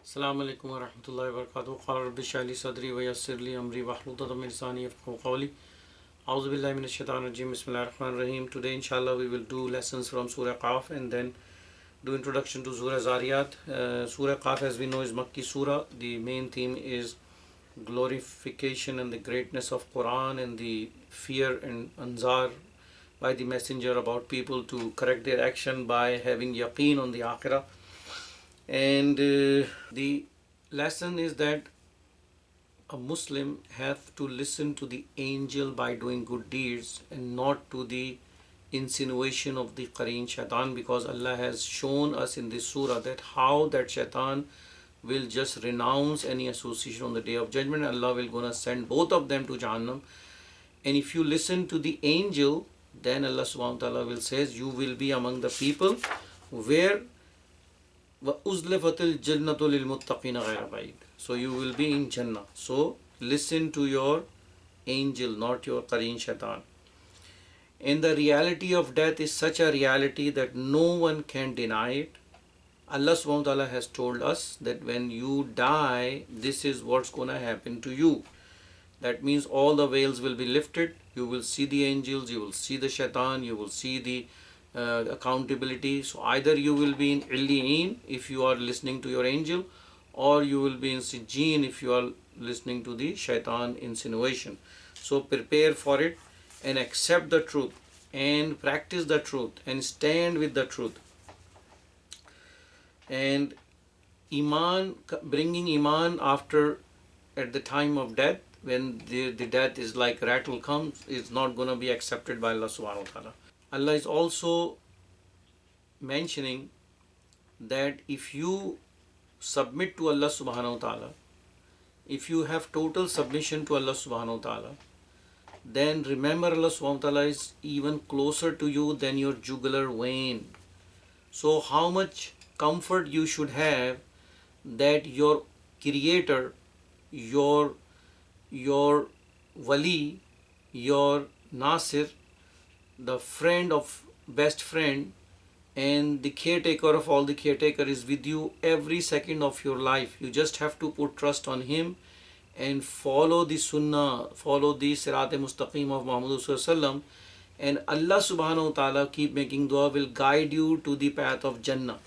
अस्सलाम वालेकुम वरहमतुल्लाहि वबरकातुहू क़ाल रब्बि इश्रह ली सदरी व यस्सिर ली अमरी वहलुल उक़दतम मिन लिसानी यफ़क़हू क़ौली औज़ु बिल्लाहि मिनश शैतानिर रजीम बिस्मिल्लाहिर रहमानिर रहीम. Today inshallah we will do lessons from Surah Qaf and then do introduction to Surah Zariyat. Surah Qaf, as we know, is Makki Surah. The main theme is glorification and the greatness of Quran and the fear and anzar by the messenger about people to correct their action by having yaqeen on the akhirah. And the lesson is that a Muslim have to listen to the angel by doing good deeds and not to the insinuation of the Qareen Shaitan, because Allah has shown us in this surah that how that Shaitan will just renounce any association on the day of judgment. Allah will gonna send both of them to Jahannam. And if you listen to the angel, then Allah subhanahu wa ta'ala will says you will be among the people where وَأُزْلِفَتِ الْجَنَّةُ لِلْمُتَّقِينَ غَيْرَ بَعِيدٍ. So you will be in Jannah. So listen to your angel, not your Qareen Shaitan. And the reality of death is such a reality that no one can deny it. Allah subhanahu wa ta'ala has told us that when you die, this is what's going to happen to you. That means all the veils will be lifted. You will see the angels, you will see the shaitan, you will see the accountability. So either you will be in Illiyin if you are listening to your angel, or you will be in Sijjeen if you are listening to the shaitan insinuation. So prepare for it and accept the truth and practice the truth and stand with the truth. And Iman, bringing Iman after, at the time of death, when the death is like rattle comes, is not going to be accepted by Allah subhanahu wa ta'ala. Allah is also mentioning that if you submit to Allah subhanahu wa ta'ala, if you have total submission to Allah subhanahu wa ta'ala, then remember Allah subhanahu wa ta'ala is even closer to you than your jugular vein. So how much comfort you should have that your creator, your wali, your nasir, the friend of best friend and the caretaker of all the caretaker is with you every second of your life. You just have to put trust on him and follow the sunnah, follow the sirat-e-mustaqim of Muhammad sallallahu, and Allah subhanahu wa ta'ala, keep making dua, will guide you to the path of Jannah.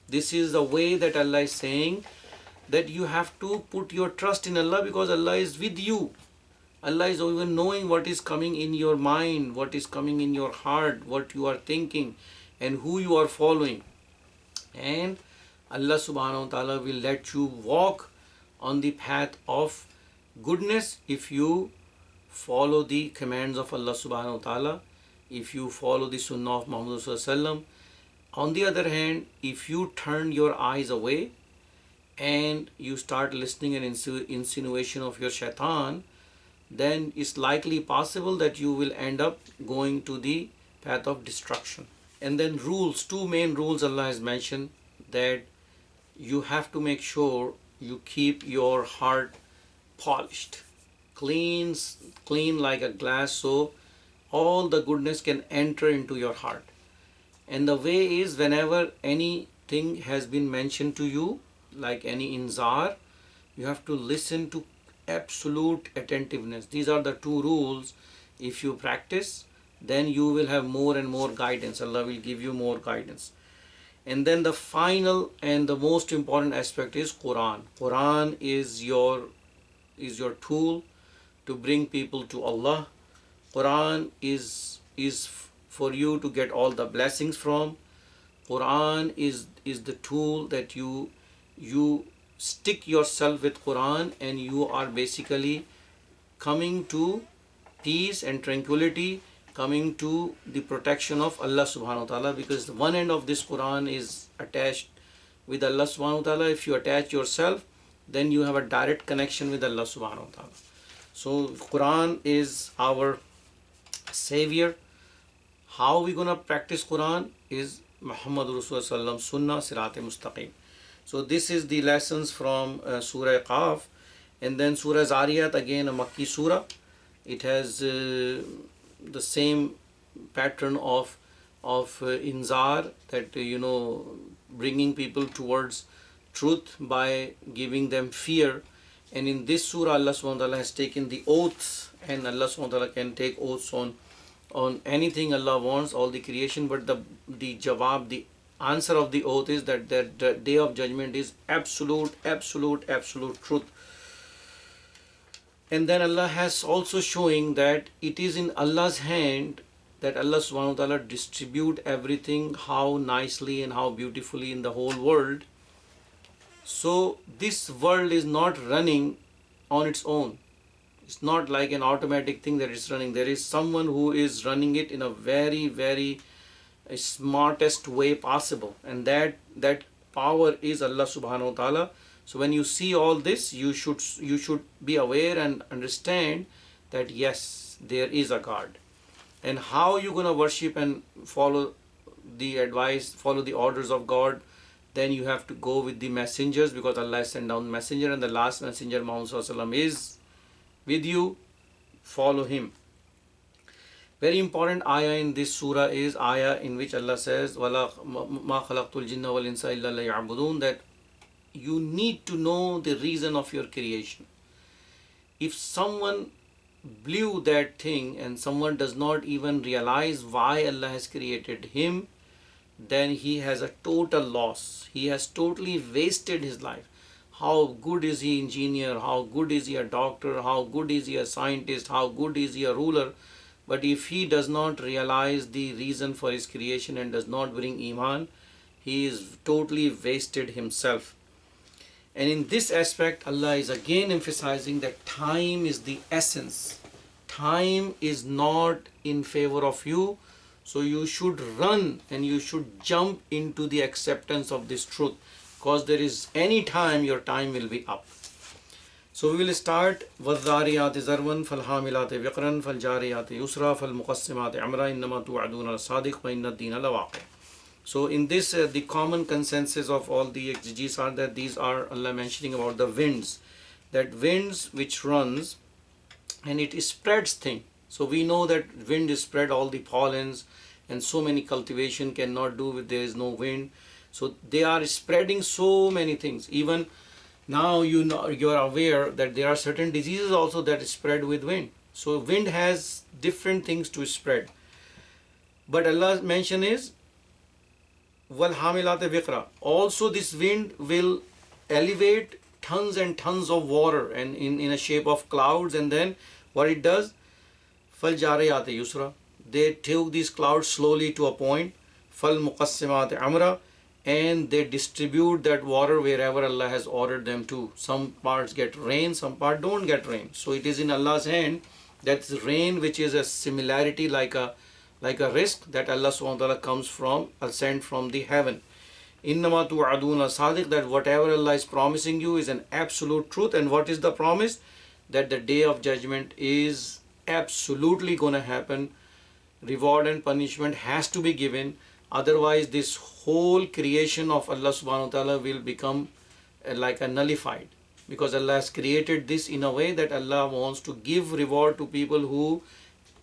This is the way that Allah is saying that you have to put your trust in Allah, because Allah is with you. Allah is even knowing what is coming in your mind, what is coming in your heart, what you are thinking and who you are following. And Allah subhanahu wa ta'ala will let you walk on the path of goodness if you follow the commands of Allah subhanahu wa ta'ala, if you follow the sunnah of Muhammad sallallahu alaihi wasallam. On the other hand, if you turn your eyes away and you start listening an insinuation of your shaitan, then it's likely possible that you will end up going to the path of destruction. And then rules, two main rules Allah has mentioned, that you have to make sure you keep your heart polished, clean like a glass, so all the goodness can enter into your heart. And the way is, whenever anything has been mentioned to you, like any inzar, you have to listen to absolute attentiveness. These are the two rules. If you practice, then you will have more and more guidance. Allah will give you more guidance. And then the final and the most important aspect is Quran. Quran is your tool to bring people to Allah. Quran is for you to get all the blessings from. Quran is the tool that you stick yourself with Quran, and you are basically coming to peace and tranquility, coming to the protection of Allah subhanahu wa ta'ala, because the one end of this Quran is attached with Allah subhanahu wa ta'ala. If you attach yourself, then you have a direct connection with Allah subhanahu wa ta'ala. So Quran is our savior. How we gonna practice Quran is Muhammad Rasulullah Sunnah Sirat-e-Mustaqim. So this is the lessons from Surah Qaf. And then Surah Zariyat, again a Makki surah. It has the same pattern of inzar, that bringing people towards truth by giving them fear. And in this surah, Allah subhanahu wa ta'ala has taken the oaths, and Allah subhanahu wa ta'ala can take oaths on anything Allah wants, all the creation. But the jawab, the answer of the oath is that the day of judgment is absolute, absolute, absolute truth. And then Allah has also showing that it is in Allah's hand, that Allah subhanahu wa ta'ala distribute everything how nicely and how beautifully in the whole world. So this world is not running on its own. It's not like an automatic thing that it's running. There is someone who is running it in a very, very smartest way possible. And that power is Allah subhanahu wa ta'ala. So when you see all this, you should be aware and understand that yes, there is a God. And how you gonna worship and follow the advice, follow the orders of God? Then you have to go with the messengers, because Allah sent down messenger, and the last messenger Muhammad Sallallahu Alaihi Wasallam is with you. Follow him. Very important ayah in this surah is ayah in which Allah says, "Wala ma khalaqtul jinna wal insa illa liya'budun," that you need to know the reason of your creation. If someone blew that thing and someone does not even realize why Allah has created him, then he has a total loss. He has totally wasted his life. How good is he engineer? How good is he a doctor? How good is he a scientist? How good is he a ruler? But if he does not realize the reason for his creation and does not bring iman, he is totally wasted himself. And in this aspect, Allah is again emphasizing that time is the essence. Time is not in favor of you. So you should run and you should jump into the acceptance of this truth, because there is any time your time will be up. So we will start وَالذَّارِيَاتِ ذَرْوًا فَالْحَامِلَاتِ وِقْرًا فَالْجَارِيَاتِ يُسْرًا فَالْمُقَسِّمَاتِ أَمْرًا إِنَّمَا تُوعَدُونَ لَصَادِقٌ وَإِنَّ الدِّينَ لَوَاقِعٌ. So in this, the common consensus of all the exegetes are that these are Allah mentioning about the winds. That winds which runs and it spreads things. So we know that wind is spread all the pollens, and so many cultivation cannot do if there is no wind. So they are spreading so many things. Even now you are aware that there are certain diseases also that spread with wind. So wind has different things to spread. But Allah's mention is wal hamilate viqra. Also this wind will elevate tons and tons of water and in a shape of clouds, and then what it does, fal jariyate yusra, they take these clouds slowly to a point, fal muqassimate amra, and they distribute that water wherever Allah has ordered them to. Some parts get rain, some parts don't get rain. So it is in Allah's hand. That's rain, which is a similarity like a risk that Allah subhanahu wa ta'ala comes from, sent from the heaven. Innama tu'aduna sadiq, that whatever Allah is promising you is an absolute truth. And what is the promise? That the day of judgment is absolutely going to happen. Reward and punishment has to be given. Otherwise this whole creation of Allah subhanahu wa ta'ala will become like a nullified, because Allah has created this in a way that Allah wants to give reward to people who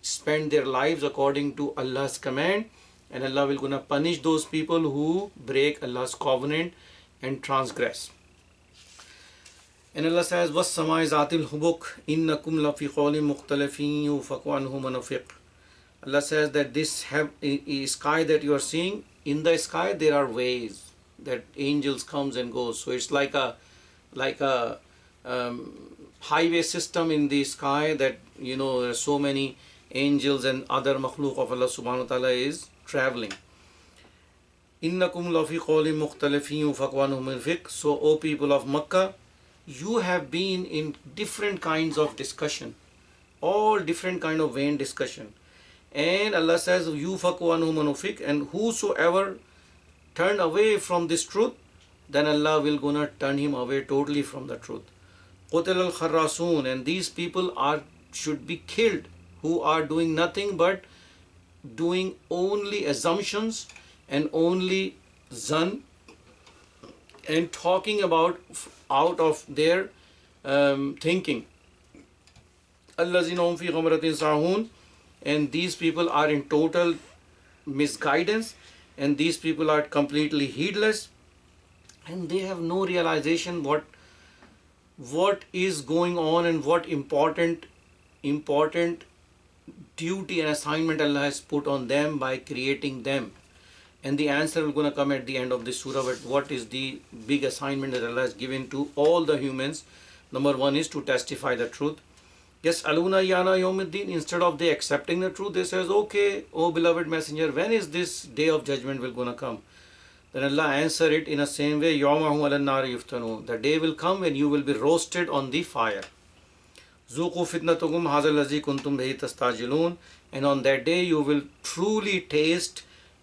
spend their lives according to Allah's command, and Allah will gonna punish those people who break Allah's covenant and transgress. And Allah says, وَالسَّمَاءِ ذَاتِ الْحُبُكِ إِنَّكُمْ لَفِي قَوْلٍ مُخْتَلِفٍ يُؤْفَكُ عَنْهُ مَنْ. Allah says that this sky that you are seeing, in the sky there are ways that angels comes and goes. So it's like a highway system in the sky, that there are so many angels and other makhluk of Allah subhanahu wa ta'ala is traveling. Innakum lafi qawlin mukhtalifin faqwanu min fiqh. So O people of Makkah, you have been in different kinds of discussion, all different kind of vain discussion. And Allah says, yufaqwanu min fiqh, and whosoever turn away from this truth, then Allah will gonna turn him away totally from the truth. Qutil al-kharrasun, and these people should be killed, who are doing nothing but doing only assumptions and only zan, and talking about out of their thinking. Allazina hum fi ghamratin sahun, and these people are in total misguidance, and these people are completely heedless. and they have no realization what is going on and what important duty and assignment Allah has put on them by creating them. And the answer will gonna come at the end of this surah. But what is the big assignment that Allah has given to all the humans? Number one is to testify the truth. Yes, aluna yana yawmuddin. Instead of they accepting the truth, they says, okay, oh beloved messenger, when is this day of judgment will gonna come? Then Allah answer it in the same way, yawmahum ala nari yuftanun. The day will come when you will be roasted on the fire. Zuqu fitnatukum hazal lazi kuntum bihi tastajilun. And on that day you will truly taste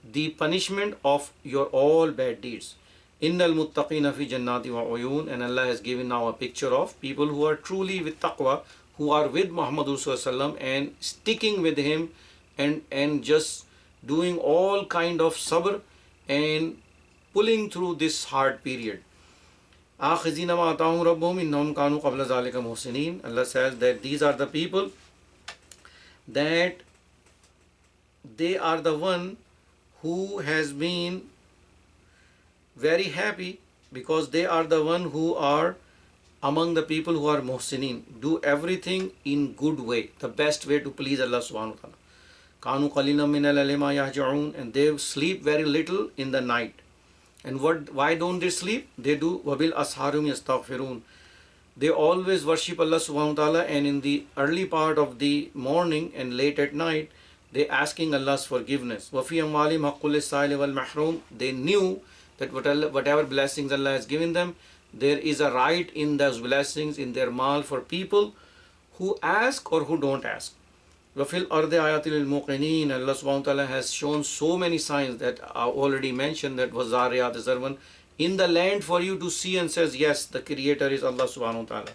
the punishment of your all bad deeds. Innal muttaqina fi jannati wa uyun. And Allah has given now a picture of people who are truly with taqwa, who are with Muhammad Rasulullah and sticking with him and just doing all kind of sabr and pulling through this hard period. آخذين ما آتاهم ربهم إنهم كانوا قبل ذلك محسنين. Allah says that these are the people that they are the one who has been very happy, because they are the one who are among the people who are muhsinin, do everything in good way, the best way to please Allah subhanahu wa ta'ala. Kanu qalilan min al-layli ma yahja'un. And they sleep very little in the night. And why don't they sleep? They do wabil asharum yastaghfirun. They always worship Allah subhanahu wa ta'ala, and in the early part of the morning and late at night they asking Allah's forgiveness. Wa fi amwalihim haqqul lis-sa'ili wal mahrum. They knew that whatever blessings Allah has given them, there is a right in those blessings in their mal for people who ask or who don't ask. وَفِي الْأَرْضِ آيَاتٍ لِلْمُوقِنِينَ. Allah subhanahu wa ta'ala has shown so many signs that I already mentioned, that was Zariyat Zarwan, in the land for you to see, and says yes, the creator is Allah subhanahu wa ta'ala.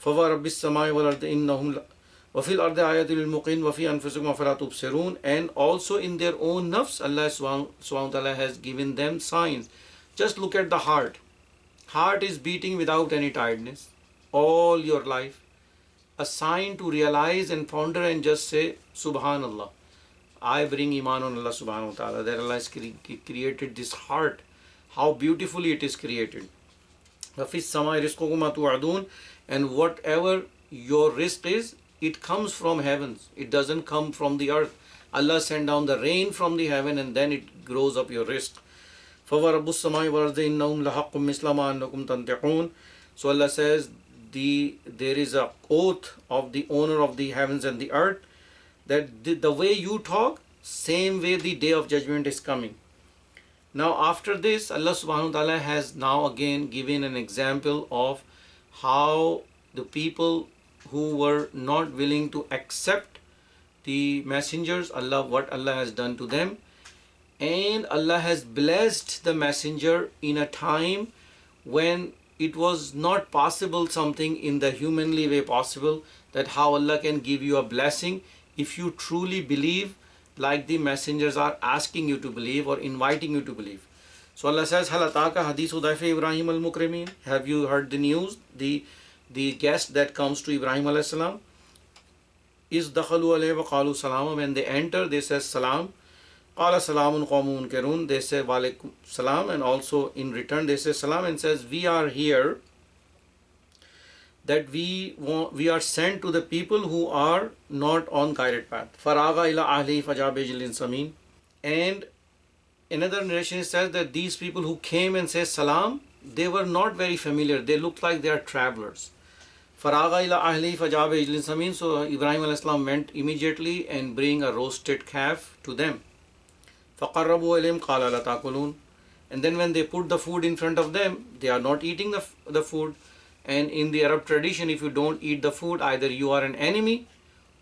فَوَرَبِّ السَّمَاءِ وَالْأَرْضِ إِنَّهُمْ وَفِي الْأَرْضِ آيَاتٍ لِلْمُوقِنِينَ وَفِي أَنفُسِكُمْ أَفَلَا تُبْصِرُونَ. And also in their own nafs, Allah subhanahu wa ta'ala has given them signs. Just look at the heart. Heart is beating without any tiredness all your life. A sign to realize and ponder and just say, Subhanallah, I bring Iman on Allah subhanahu wa ta'ala, that Allah has created this heart. How beautifully it is created. وَفِي السَّمَاءِ رِزْقُكُمْ مَا تُوعَدُونَ. And whatever your risk is, it comes from heavens. It doesn't come from the earth. Allah sent down the rain from the heaven and then it grows up your risk. فَوَرَبُّ السَّمَاءِ وَالْأَرْضِ إِنَّهُمْ لَحَقٌّ مِثْلَ مَا أَنَّكُمْ تَنْطِقُونَ. So Allah says, there is a oath of the owner of the heavens and the earth, that the way you talk, same way the day of judgment is coming. Now after this, Allah subhanahu wa ta'ala has now again given an example of how the people who were not willing to accept the messengers, what Allah has done to them. And Allah has blessed the messenger in a time when it was not possible, something in the humanly way possible, that how Allah can give you a blessing if you truly believe like the messengers are asking you to believe or inviting you to believe. So Allah says, Hal ataka hadithu dayfi Ibrahim al-Mukrimin. Have you heard the news, the guest that comes to Ibrahim alayhi salam? Is dakhalu alayhi wa qalu salama. When they enter, they say salam. Qala salamun qawmun munkarun. They say walaikum salam, and also in return they say salam, and says, we are here that we are sent to the people who are not on guided path. Faraga ila ahli fajabejilin samin. And another narration says that these people who came and say salam, they were not very familiar. They looked like they are travelers. Faraga ila ahli fajabejilin samin. So Ibrahim alayhi salam went immediately and bring a roasted calf to them. فَقَرَّبُوا إِلَيْهِمْ قَالَ لَا تَأْكُلُونَ. And then when they put the food in front of them, they are not eating the food. And in the Arab tradition, if you don't eat the food, either you are an enemy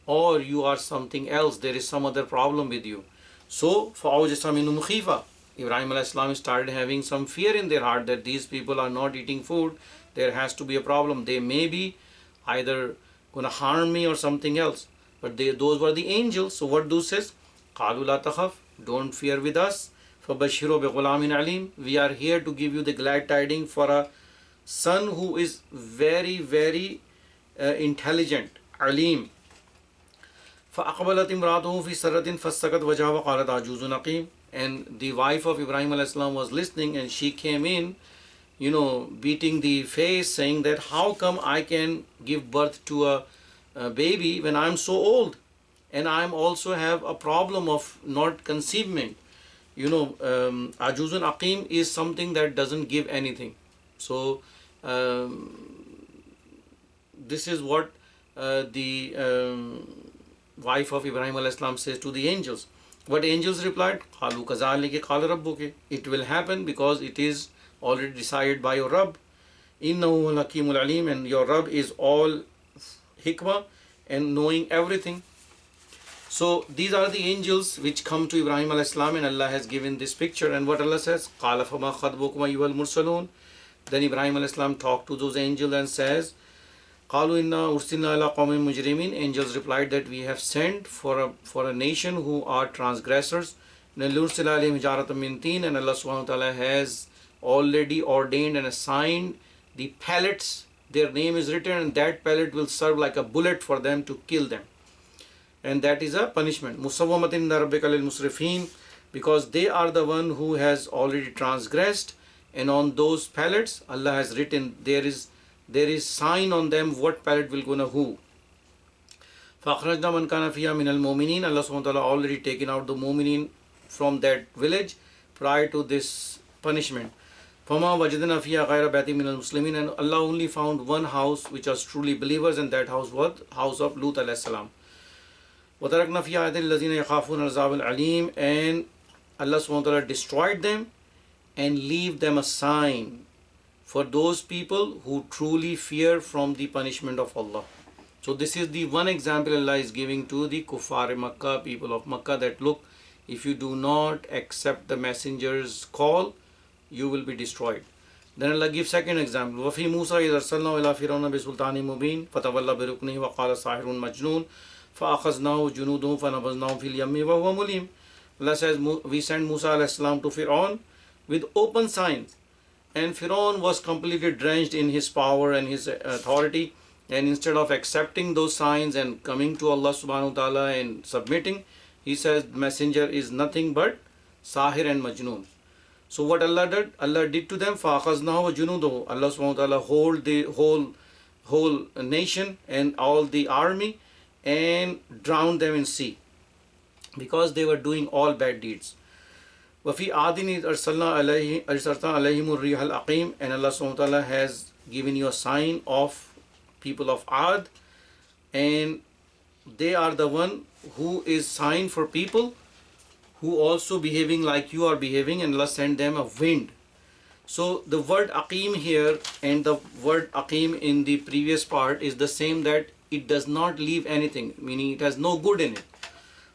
or you are something else. There is some other problem with you. So, فَأَوْجَسَ مِنْهُمْ خِيفَةً. Ibrahim alayhi salam started having some fear in their heart that these people are not eating food. There has to be a problem. They may be either going to harm me or something else. But those were the angels. So what do says? قَالُوا لَا تَخَفْ. Don't fear with us. فَبَشِّرُوا بِغُلَامٍ عَلِيمٍ. We are here to give you the glad tidings for a son who is very, very intelligent. Alim. فَأَقْبَلَتْ إِمْرَأَتُهُ فِي سَرَّةٍ فَاسْتَكَتْ وَجْهَهَا وَقَالَتْ عَجُوزٌ عَقِيمٌ. And the wife of Ibrahim alayhi salam was listening, and she came in beating the face, saying that how come I can give birth to a baby when I'm so old, and I'm also have a problem of not conceivement. Ajuzun aqim is something that doesn't give anything. So this is what the wife of Ibrahim alayhi salam says to the angels. What angels replied? Qalu kazalika qala rabbuka. It will happen because it is already decided by your Rabb. Innahu hakimul alim, and your Rabb is all hikmah and knowing everything. So these are the angels which come to Ibrahim alayhi salam, and Allah has given this picture. And what Allah says? Qala fama khatbukum ayyuhal mursalun. Then Ibrahim alayhi salam talked to those angels and says, Qalu inna ursilna ala qawmin mujrimin. Angels replied that we have sent for a nation who are transgressors. Nalursila alayhim hijaratan min tin, and Allah subhanahu wa ta'ala has already ordained and assigned the pellets. Their name is written, and that pellet will serve like a bullet for them to kill them. And that is a punishment. Musawwamatin inda rabbika lil musrifin, because they are the one who has already transgressed, and on those pellets Allah has written, there is sign on them what pellet will gonna who. فَأَخْرَجْنَا مَنْ كَانَ فِيهَا مِنَ الْمُؤْمِنِينَ. Allah subhanahu wa ta'ala already taken out the mu'minin from that village prior to this punishment. فَمَا وَجَدْنَا فِيهَا غَيْرَ بَيْتٍ مِنَ الْمُسْلِمِينَ. And Allah only found one house which was truly believers, and that house was house of Lut alayhi salam. وَتَرَكْنَا فِيهَا آيَةً لِلَّذِينَ يَخَافُونَ الْعَذَابَ الْأَلِيمَ. And Allah subhanahu wa ta'ala destroyed them and leave them a sign for those people who truly fear from the punishment of Allah. So this is the one example Allah is giving to the Kuffar Makkah, people of Makkah, that look, if you do not accept the messenger's call, you will be destroyed. Then Allah gives second example. وَفِي مُوسَى إِذْ أَرْسَلْنَاهُ إِلَى فِرْعَوْنَ بِسُلْطَانٍ مُبِينٍ فَتَوَلَّى بِرُكْنِهِ وَقَالَ سَاحِرٌ مَجْنُونٌ فَأَخَذْنَاهُ جُنُودُهُ فَنَبَذْنَاهُ فِي الْيَمِّ وَهُوَ مُلِيمٌ. Allah says, we sent Musa alayhi salam to Fir'aun with open signs, and Fir'aun was completely drenched in his power and his authority, and instead of accepting those signs and coming to Allah subhanahu wa ta'ala and submitting, he says messenger is nothing but Sahir and Majnoon. So what Allah did? Allah did to them, فَأَخَذْنَاهُ وَجُنُودُهُ. Allah subhanahu wa ta'ala hold the whole nation and all the army and drowned them in sea, because they were doing all bad deeds. وَفِي عَادٍ إِذْ أَرْسَلْنَا عَلَيْهِمُ الرِّيحَ الْأَقِيمَ. And Allah subhanahu wa ta'ala has given you a sign of people of Ad, and they are the one who is sign for people who also behaving like you are behaving, and Allah sent them a wind. So the word aqim here and the word aqim in the previous part is the same, that it does not leave anything, meaning it has no good in it.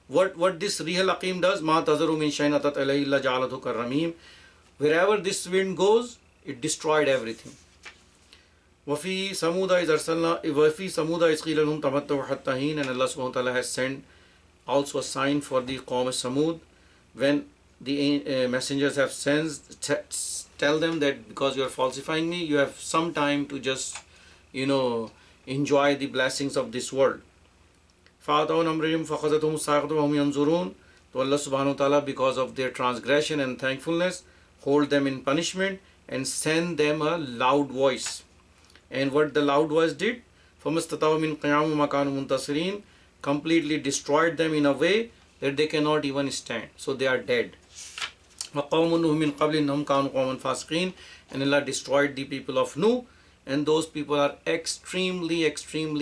What this Rihal Aqim does, Ma tazaru min shay'in atat alayhi illa ja'alathu karramim. Wherever this wind goes, it destroyed everything. وَفِي سَمُودَ إِذْ أَرْسَلْنَا وَفِي سَمُودَ إِذْ قِيلَ لَهُمْ تَمَتَّعُوا حَتَّى حِينٍ. And Allah subhanahu wa ta'ala has sent also a sign for the Qawm Samud, when the messengers have sensed, tell them that because you are falsifying me, you have some time to just enjoy the blessings of this world. فَأَتَوْا أَمْرِهِمْ فَأَخَذَتْهُمُ الصَّاعِقَةُ وَهُمْ يَنْظُرُونَ. So Allah subhanahu wa ta'ala, because of their transgression and thankfulness, hold them in punishment and send them a loud voice. And what the loud voice did, فَمَسْتَطَعُوا مِنْ قِيَامٍ وَمَا كَانُوا مُنْتَصِرِينَ, completely destroyed them in a way that they cannot even stand. So they are dead. وَقَوْمُ نُوحٍ مِنْ قَبْلِ إِنَّهُمْ كَانُوا قَوْمًا فَاسِقِينَ. And Allah destroyed the people of Nuh, and those people are extremely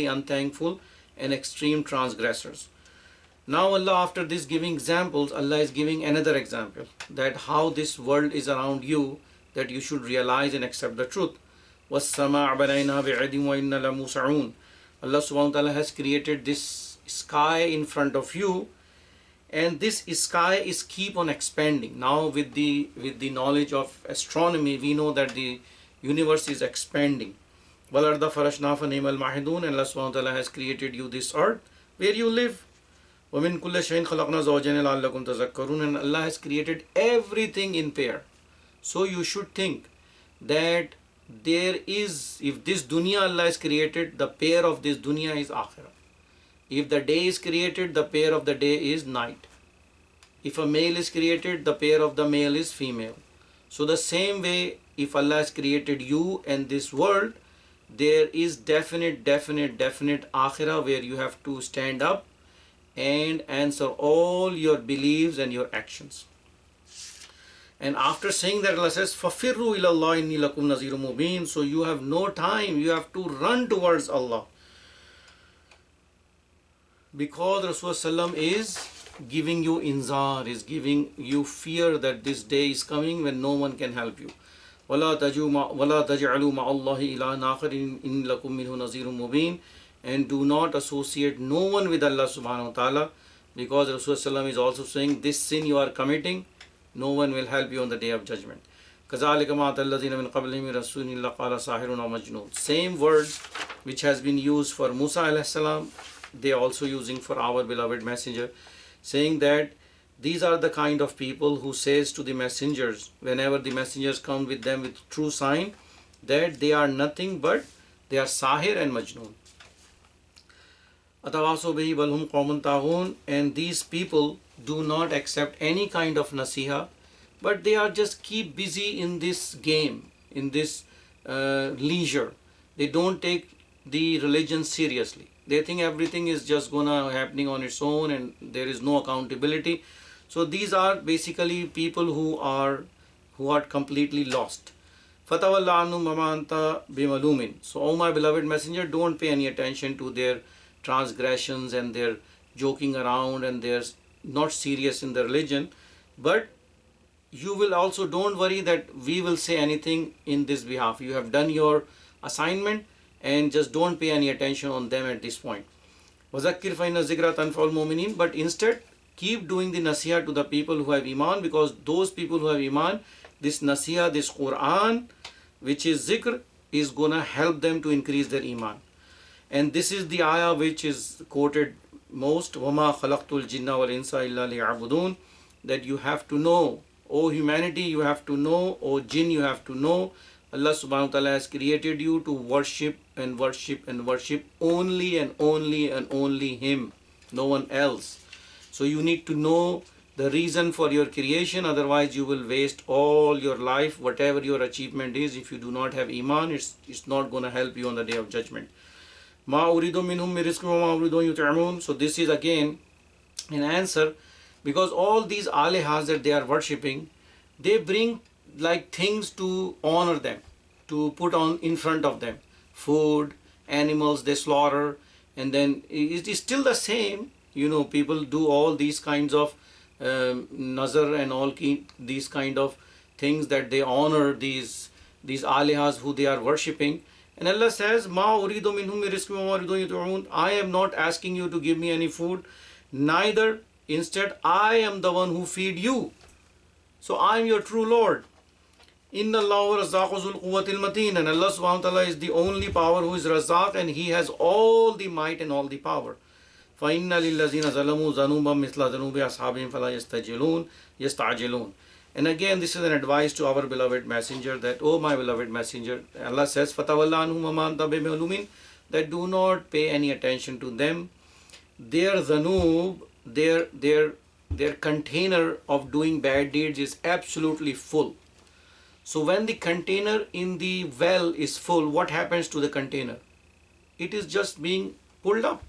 unthankful and extreme transgressors. Now Allah, after this giving examples, Allah is giving another example, that how this world is around you, that you should realize and accept the truth. وَالسَّمَاءَ بَنَيْنَاهَا بِعِدٍ وَإِنَّا لَمُوسِعُونَ. Allah subhanahu wa ta'ala has created this sky in front of you, and this sky is keep on expanding. Now with the knowledge of astronomy, we know that the universe is expanding. وَالْأَرْضَ فَرَشْنَاهَا فَنِعْمَ الْمَاهِدُونَ. And Allah subhanahu wa ta'ala has created you this earth where you live. وَمِن كُلِّ شَيْءٍ خَلَقْنَا زَوْجَيْنِ لَعَلَّكُمْ تَذَكَّرُونَ. And Allah has created everything in pair. So you should think that there is, if this dunya Allah has created, the pair of this dunya is akhirah. If the day is created, the pair of the day is night. If a male is created, the pair of the male is female. So the same way if Allah has created you and this world, there is definite akhirah where you have to stand up and answer all your beliefs and your actions. And after saying that, Allah says, فَفِرُّوا إِلَى اللَّهِ إِنِّي لَكُمْ نَذِيرٌ مُبِينٌ. So you have no time, you have to run towards Allah. Because Rasulullah is giving you inzar, is giving you fear that this day is coming when no one can help you. وَلَا تَجْعَلُوا مَعَ اللَّهِ إِلَهًا آخَرَ إِنِّي لَكُمْ مِنْهُ نَذِيرٌ مُبِينٌ. And do not associate no one with Allah subhanahu wa ta'ala, because Rasulullah is also saying, this sin you are committing, no one will help you on the day of judgment. كَذَلِكَ مَا الَّذِينَ مِنْ قَبْلِهِمْ رَسُولٍ إِلَّا قَالَ سَاحِرٌ أَوْ مَجْنُونٌ. Same words which has been used for Musa alayhi salam, they are also using for our beloved messenger, saying that these are the kind of people who says to the messengers, whenever the messengers come with them with true sign, that they are nothing but they are Sahir and Majnoon. أَتَوَاصَوْا بِهِ بَلْ هُمْ قَوْمٌ طَاغُونَ. And these people do not accept any kind of nasiha, but they are just keep busy in this game, in this leisure. They don't take the religion seriously. They think everything is just gonna happening on its own and there is no accountability. So these are basically people who are completely lost. فَتَوَلَّ عَنْهُمْ وَمَا أَنْتَ بِمَلُومٍ. So, O my beloved messenger, don't pay any attention to their transgressions and their joking around and they're not serious in the religion. But you will also don't worry that we will say anything in this behalf. You have done your assignment and just don't pay any attention on them at this point. وَذَكِّرْ فَإِنَّ الذِّكْرَ تَنْفَعُ الْمُؤْمِنِينَ. But instead, keep doing the nasiha to the people who have iman, because those people who have iman, this nasiha, this Quran, which is zikr, is gonna help them to increase their iman. And this is the ayah which is quoted most, وَمَا خَلَقْتُ الْجِنَّ وَالْإِنسَ إِلَّا لِيَعْبُدُونَ. That you have to know, O humanity, you have to know, O jinn, you have to know, Allah subhanahu wa ta'ala has created you to worship and worship and worship only and only and only Him, no one else. So you need to know the reason for your creation, otherwise you will waste all your life, whatever your achievement is. If you do not have iman, it's not going to help you on the day of judgment. Ma uridu minhum min rizqin wa ma uridu yut'imun. So this is again an answer, because all these alihas that they are worshipping, they bring like things to honor them, to put on in front of them, food, animals they slaughter, and then it is still the same. You know, people do all these kinds of nazar and all these kind of things that they honor these alihas who they are worshipping. And Allah says, Ma uridu minhum min rizqin wa ma uridu yut'imun. I am not asking you to give me any food, neither, instead I am the one who feed you. So I am your true Lord. Inna Allahu razzaqu zul quwwatil mateen. And Allah subhanahu wa ta'ala is the only power who is Razzaq, and He has all the might and all the power. فَإِنَّ لِلَّذِينَ ظَلَمُوا ذَنُوبًا مِثْلَ ذَنُوبِ أَصْحَابِهِمْ فَلَا يَسْتَعْجِلُونَ. And again, this is an advice to our beloved messenger, that, oh my beloved messenger, Allah says, فَتَوَلَّ عَنْهُمْ وَمَا أَنْتَ بِمَلُومٍ, that do not pay any attention to them. Their dhanoob, their container of doing bad deeds is absolutely full. So when the container in the well is full, what happens to the container? It is just being pulled up.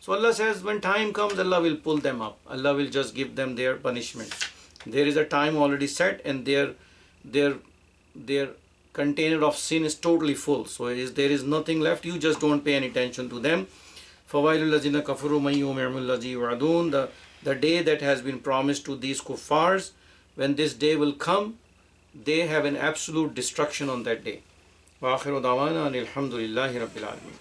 So Allah says, when time comes, Allah will pull them up. Allah will just give them their punishment. There is a time already set, and their container of sin is totally full. So there is nothing left. You just don't pay any attention to them. فَوَيْلُ الَّذِينَ كَفَرُوا مَنْ يُؤْمِنُ الَّذِي يُوعَدُونَ. The day that has been promised to these kuffars, when this day will come, they have an absolute destruction on that day. وَآخِرُ دَعْوَانَا أَنِ الْحَمْدُ لِلَّهِ رَبِّ الْعَالَمِينَ.